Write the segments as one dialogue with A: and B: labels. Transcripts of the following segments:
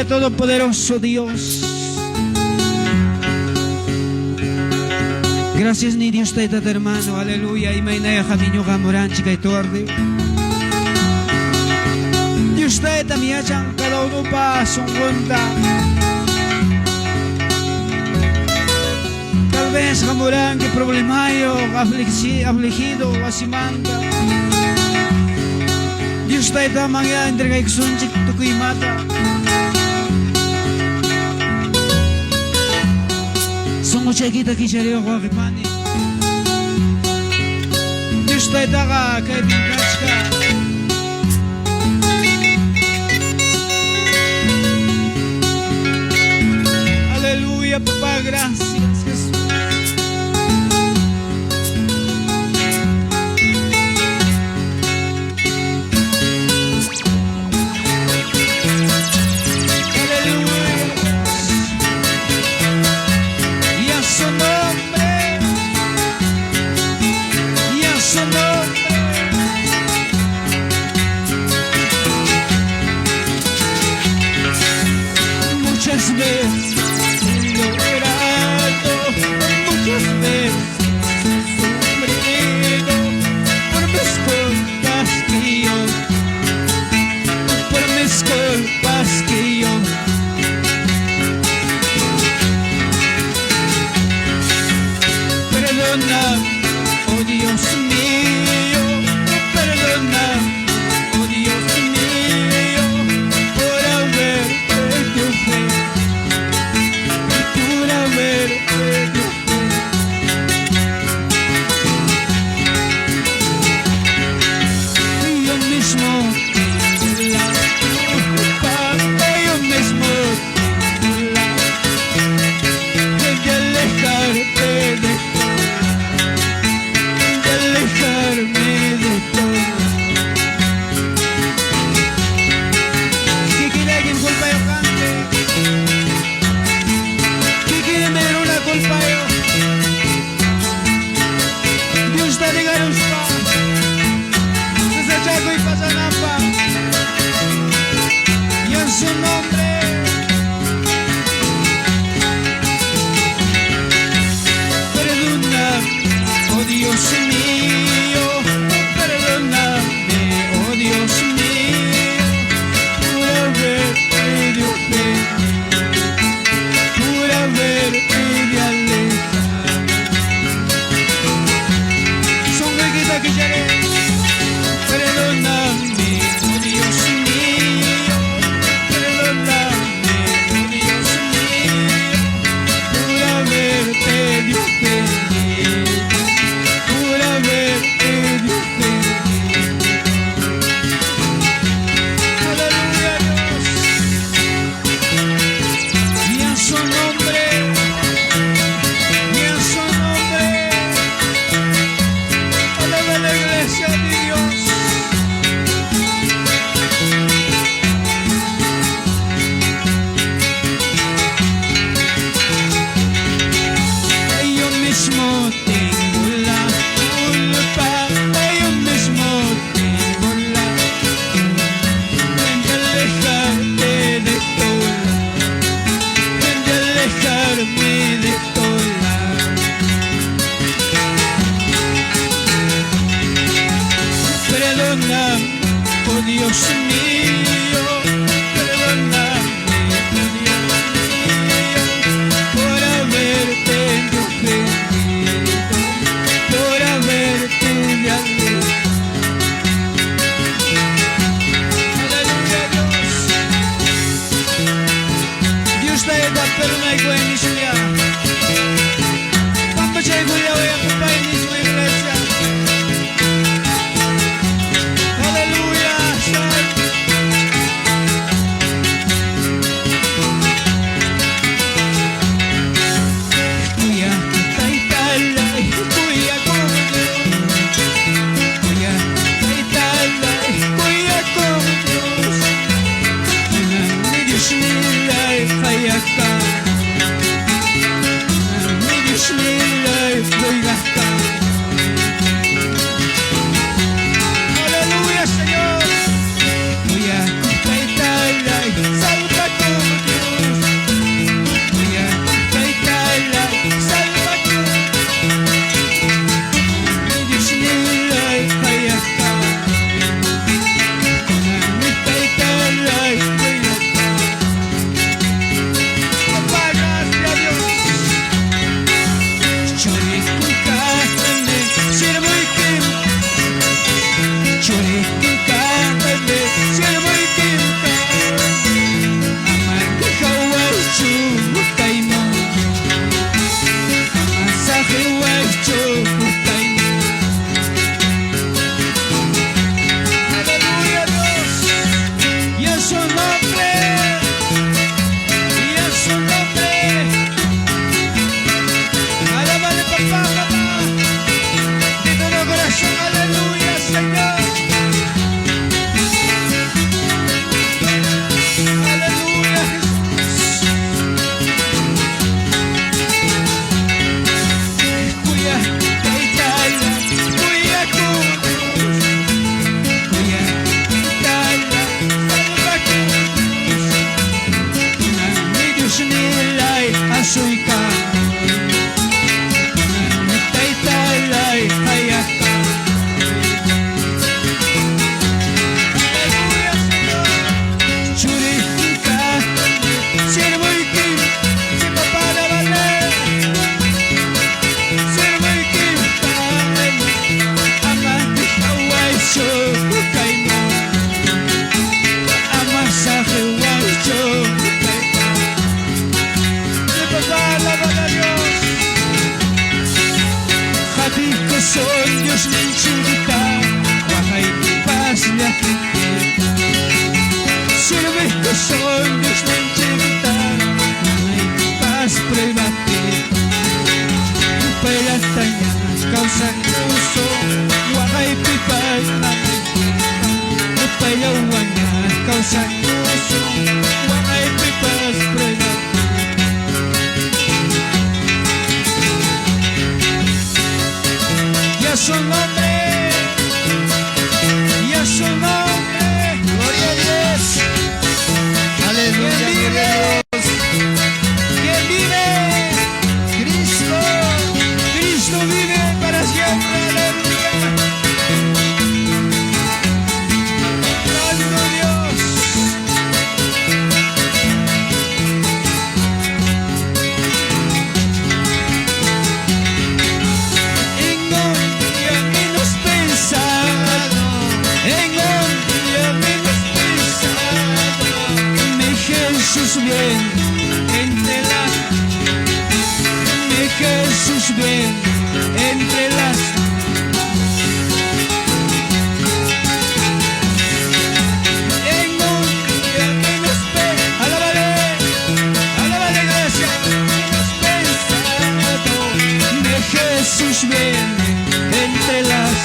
A: Padre Todopoderoso Dios. Gracias ni Dios te hermano, aleluya. Y mañana jaminyo gamoran chica y torde. Dios te también echan cada uno pa son cuenta. Tal vez gamoran que problemayo, afligido, asimanda. Dios te también entrega y son chic tu y mata. Somos chiquita que sería guapimani. Dios te daga que vingasca. Aleluya, papá, gracias Jesús. Muchas veces llorado, muchas veces sufrido por mis culpas que yo perdona, oh Dios mío, perdona, oh Dios mío, por haber perdido fe. Yo mismo tengo la culpa, yo mismo tengo la de alejarte de todo, Si quiere alguien culpa yo cante, si quiere me dar una culpa yo. Dios te diga los pa, desde Chaco y Pasanapa, y en su nombre. Perdona, oh Dios mío, perdóname, oh Dios mío, por haber perdido fe, por haber perdido alejado. Son requita que lloré, perdóname, oh Dios mío, perdóname, oh Dios mío, por haber perdido fe. Oh Dios mío, perdóname, oh Dios mío, por haberte ofendido, por haberte alejado. Aleluya Dios. Dios te da perdón y buenísima. Cuando llego ya voy a ocupar en su iglesia. de Dios. ¿Quién vive? Cristo. Cristo vive para siempre. Aleluya. Santo Dios. En día menos pensado, en día menos pensado, me Jesús bien entre las, me Jesús bien entre las. En un día menos pensado, alábale gracia, menos pensado, me Jesús viene entre las,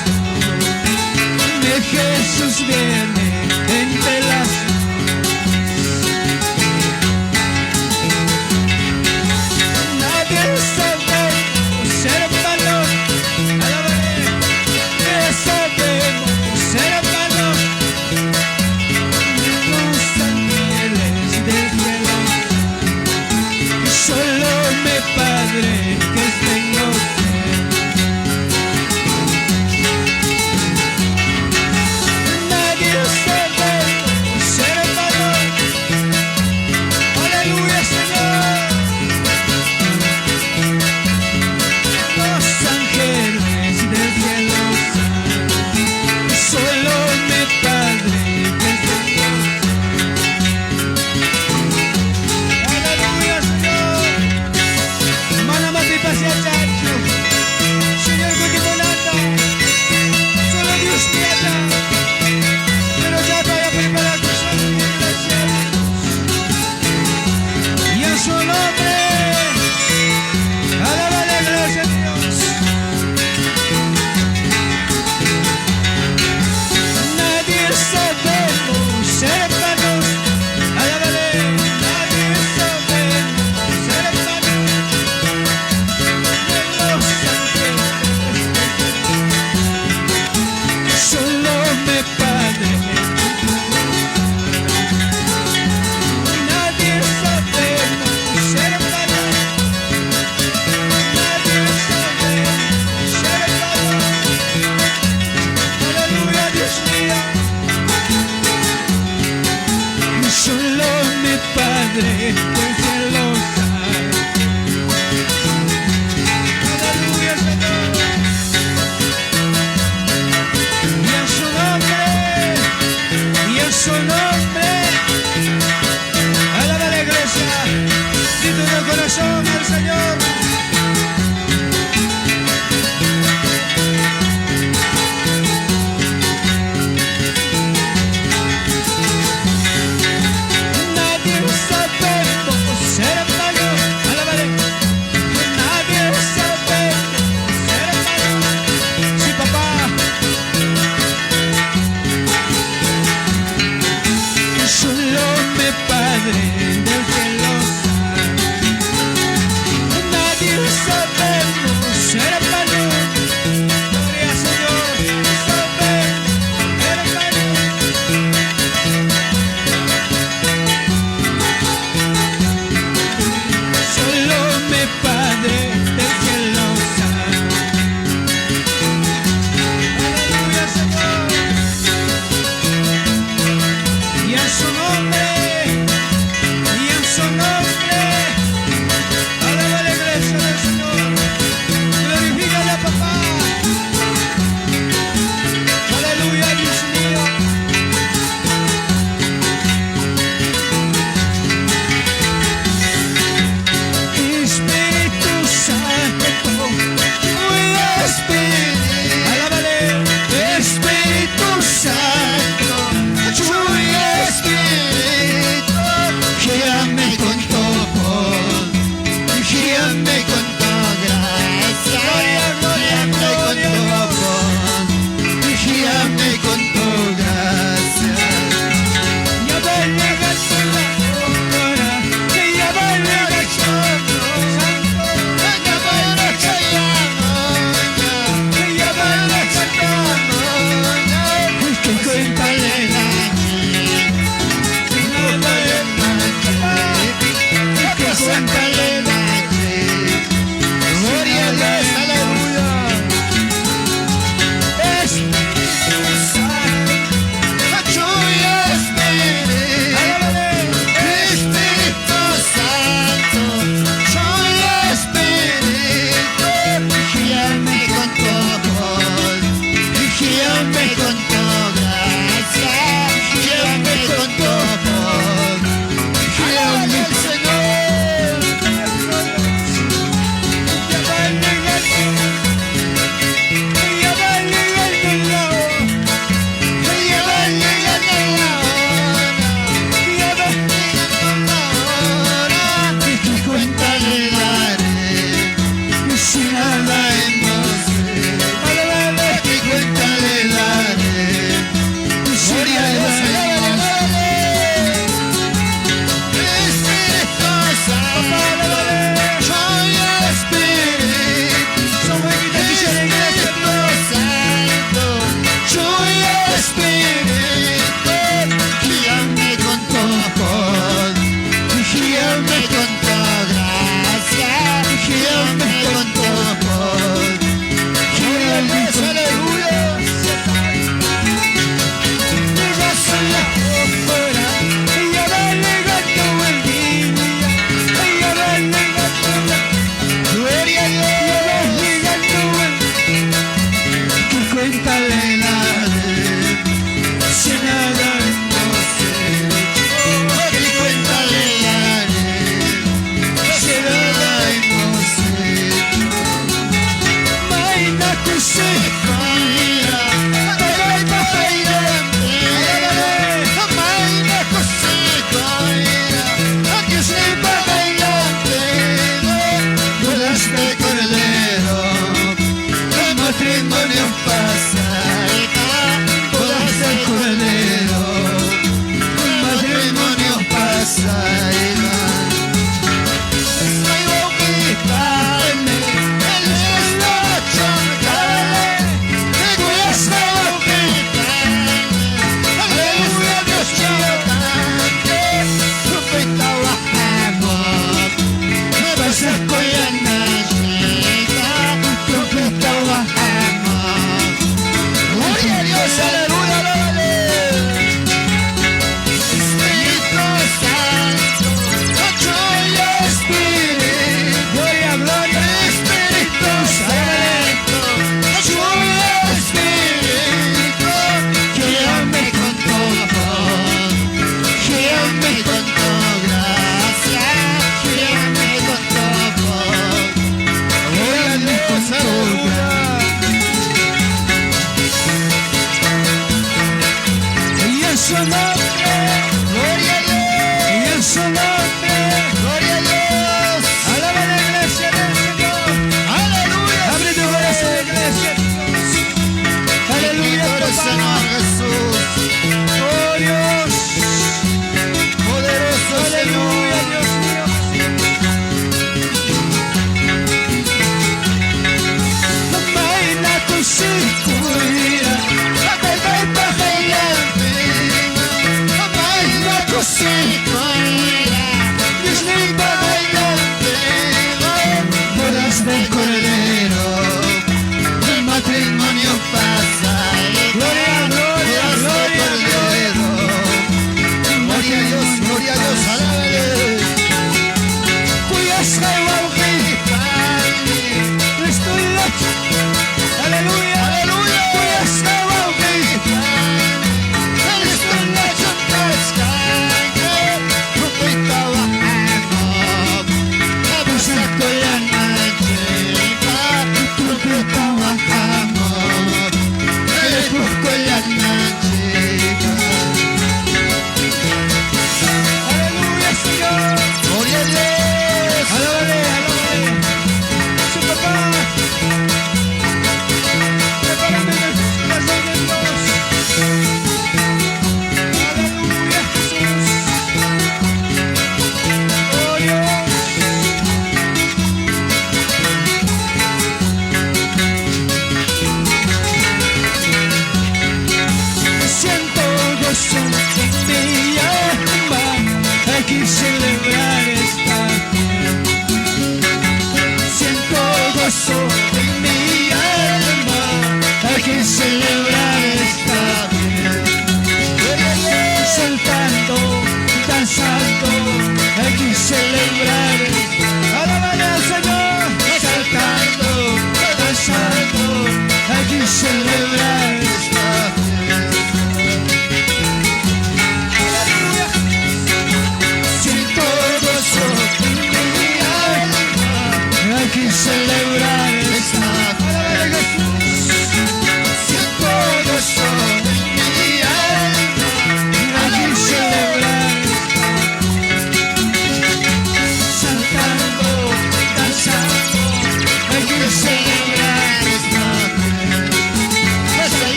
A: me Jesús viene entre las. Nadie sabemos ser hermanos, alábale, que sabemos ser hermanos, los ángeles del cielo, solo mi Padre que está en los cielos. Nadie sabemos ser hermanos, aleluya Señor. Los ángeles del cielo, solo mi Padre que está en los cielos. Aleluya Señor. Mana mati pasiachacho, Señor Kutimonata, solo Dios piada, pero ya voy a preparar tu salud en los cielos. Y en su nombre, alábale gracias a Dios. Nadie sabemos ser hermanos, alábale, nadie sabemos ser hermanos, los ángeles, solo mi Padre. Nadie sabemos ser hermanos, nadie sabemos ser hermanos, aleluya Dios mío, solo mi Padre del cielo sabe. Aleluya Señor. Y en su nombre, y en su nombre, alaba la iglesia, di todo corazón al Señor. Nadie sabemos
B: Santa Levanche, gloria a Dios, aleluya. Espíritu Santo, tuyo Espíritu Santo, tuyo Espíritu, guíame con tu amor, guíame con tu gracia, guíame con tu amor. Gloria al Señor.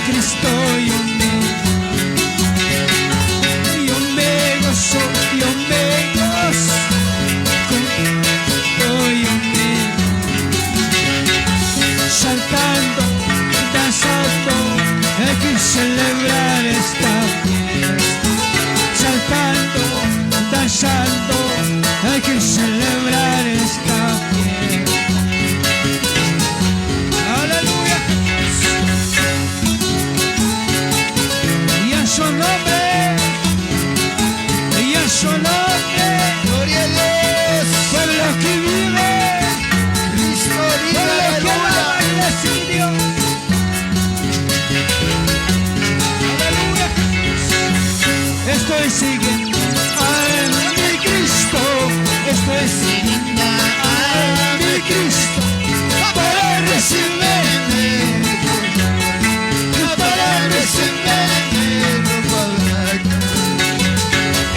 A: Cristo yo me gozo, yo me gozo, saltando, danzando, hay que celebrar esta fiesta. Saltando, danzando, hay que celebrar esta fiesta. Aleluya. Y en su nombre, y en su nombre,
B: Gloria a Dios.
A: pueblo que vive,
B: Cristo vive,
A: pueblo que
B: aleluya.
A: ama y decidió. Aleluya. Estoy siguiendo a mi Cristo, estoy siguiendo a mi Cristo para recibirme, para recibirme.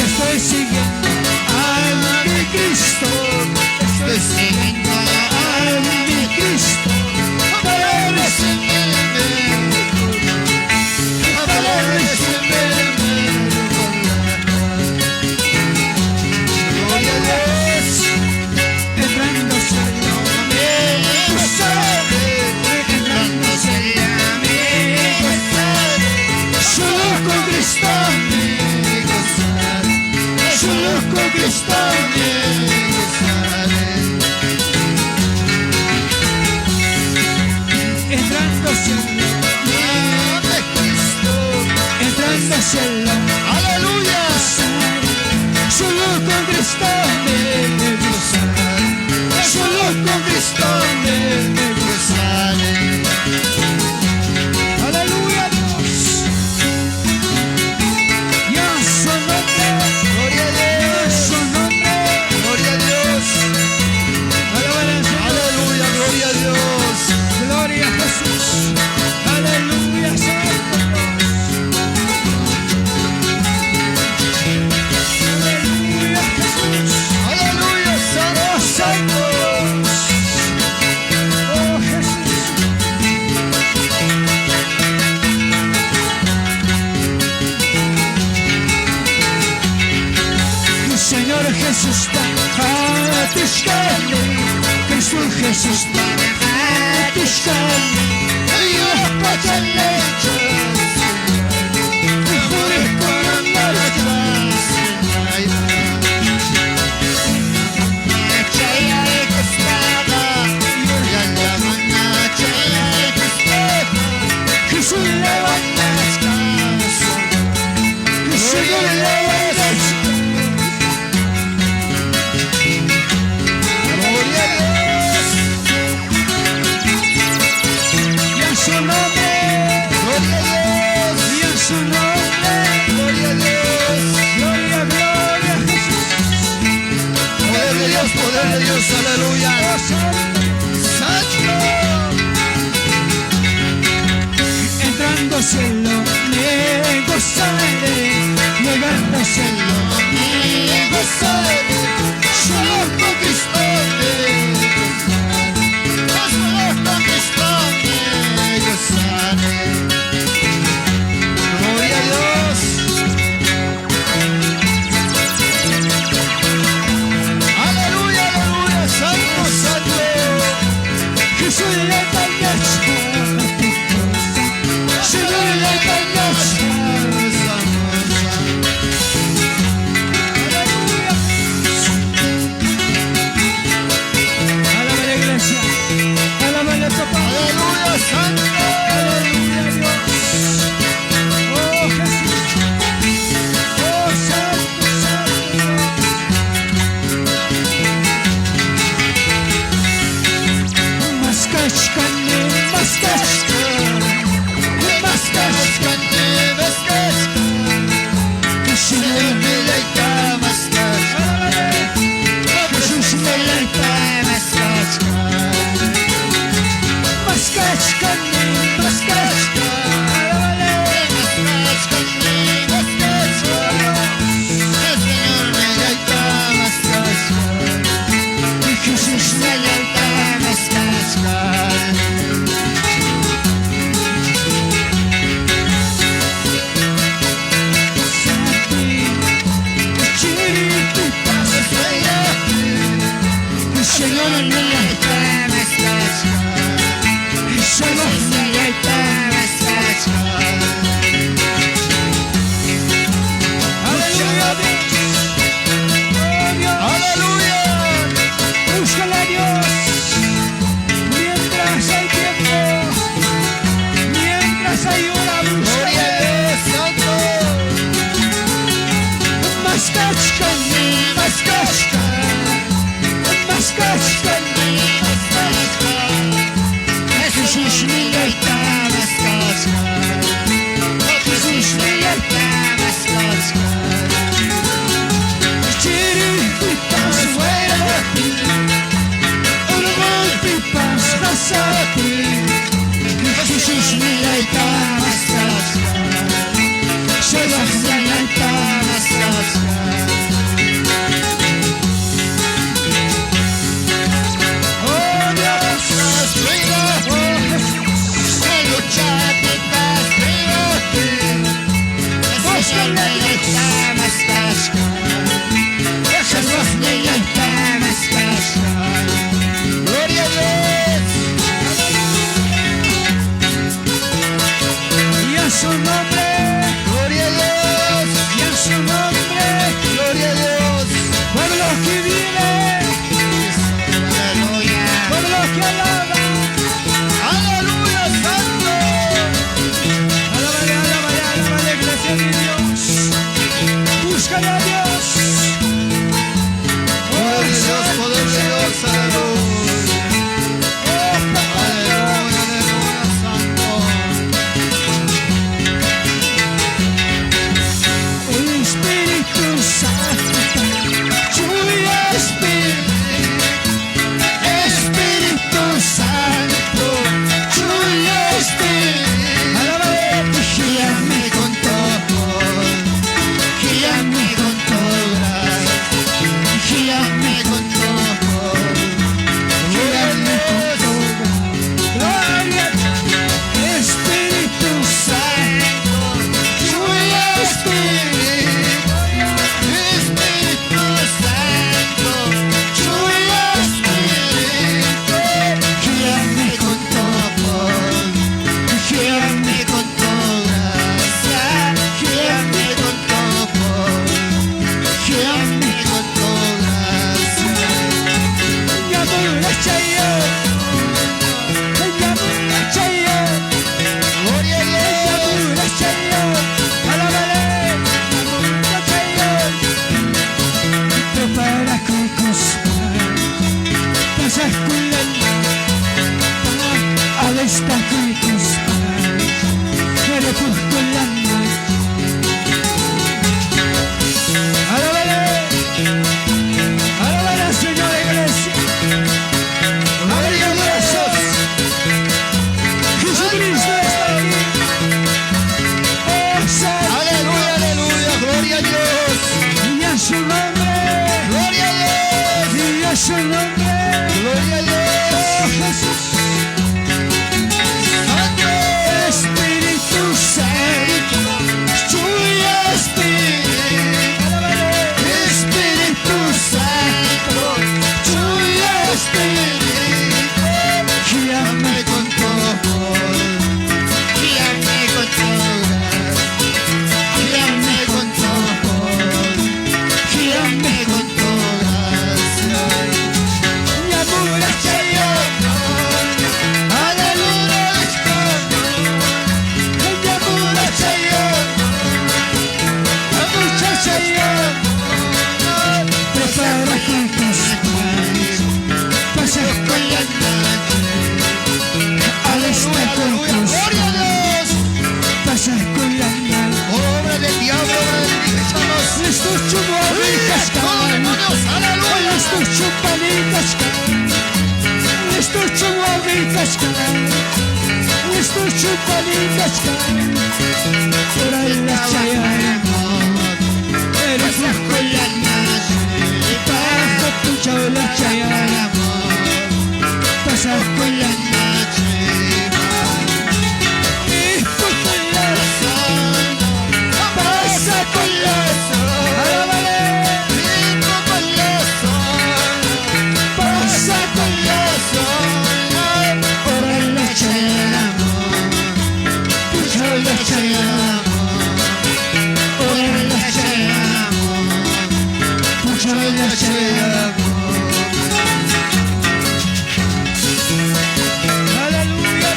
A: Estoy siguiendo a mi Cristo, estoy siguiendo a mi Cristo para recibirme, para recibirme.
B: Gloria a Dios.
A: Entrándose en amigo sabe, entrándose en amigo sabe, solo con Cristo me gozaré, solo con Cristo me gozaré. Entrándose en entrándose en
B: Aleluya.
A: solo con Cristo me gozaré, solo con Cristo me gozaré. Aleluya Dios. Y en su nombre,
B: Gloria a
A: y en
B: Dios.
A: su nombre,
B: Gloria a Dios.
A: alabanza.
B: Aleluya, gloria a Dios.
A: Gloria a Jesús. Aleluya, Santo Dios. Aleluya, Jesús.
B: Aleluya, Santo.
A: Oh, Santo Dios. Oh, Jesús. Tu Señor Jesús está a tus carnes. Cristo Jesús está a tus carnes. Dios para el lecho. Mejores con andar atrás. Jesús levanta las casas. Jesús levanta las
B: Gloria a Dios.
A: y en su nombre,
B: Gloria a Dios.
A: y en su nombre,
B: Gloria a Dios.
A: gloria, gloria a Jesús.
B: Poder de Dios, poder de Dios. Aleluya.
A: Oh, Santo. Entrándose en lo me gozaré, llegándose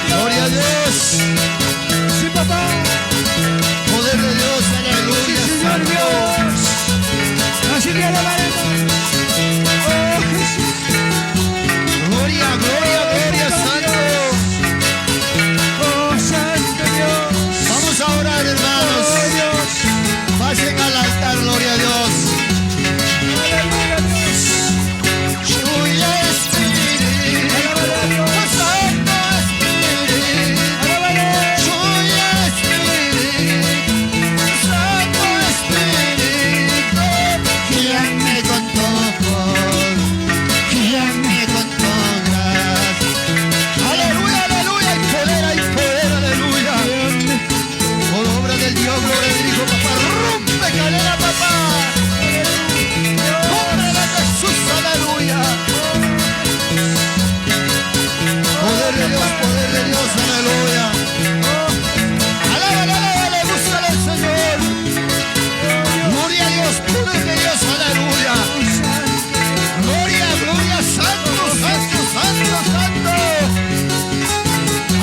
B: Gloria a Dios.
A: Sí, papá.
B: Poder de Dios, aleluya.
A: Sí, Señor Dios. Así que alabaremos. Oh, Jesús.
B: Gloria, gloria, gloria, santo.
A: Oh, santo Dios.
B: Vamos a orar, hermanos.
A: Oh, Dios.
B: Pasen al altar, gloria a Dios.
A: Aleluya, Dios.
B: Aleluya, Espíritu.
A: Alábale a Dios.
B: Santo Espíritu.
A: Alábale.
B: Aleluya, Espíritu. Santo Espíritu. Guíame con tu amor. Guíame con tu gracia. Aleluya, aleluya. Hay poder, aleluya. Por obra del Dios, gloria del Hijo, papá. Rompe cadena, papá. Nombre de Jesús, aleluya. Poder de Dios, aleluya. Alábale, alábale, búscale al Señor. Gloria a Dios, poder de Dios, aleluya. Gloria, gloria, santo, santo, santo, santo.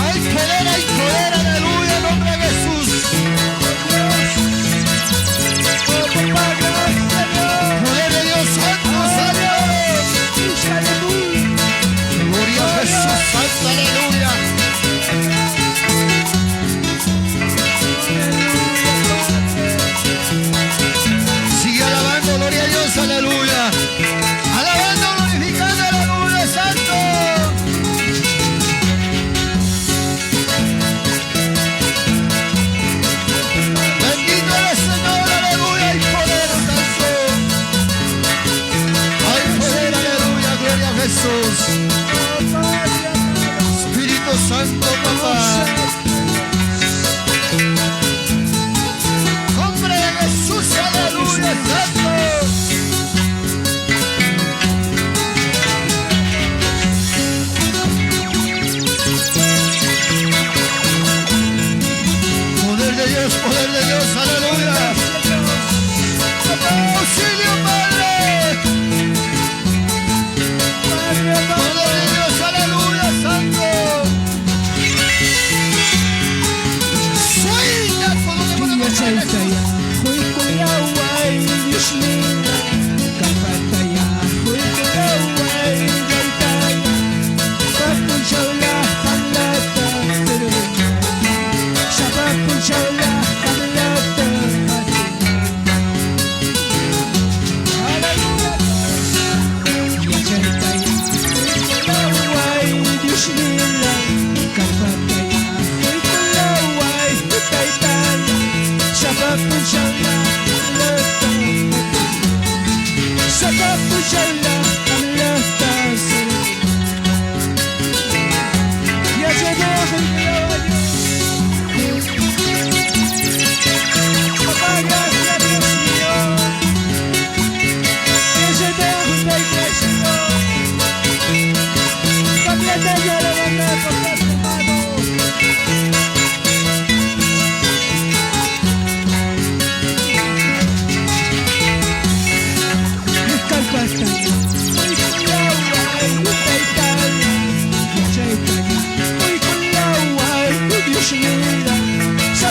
B: Hay poder, aleluya, en nombre de Jesús. Poder de Dios, santo, santo. Gloria a Jesús, santo, aleluya. Sigue alabando, gloria a Dios, aleluya. Alabando, glorificando, aleluya, santo. Bendito eres, Señor, aleluya, hay poder, santo. Hay poder, aleluya, gloria a Jesús. Espíritu Santo, papá. Nombre de Jesús, aleluya, santo. Poder de Dios, aleluya. Auxilio, Padre. Poder de Dios, aleluya, santo. Suelta todo demonio de Jesús.
A: Shut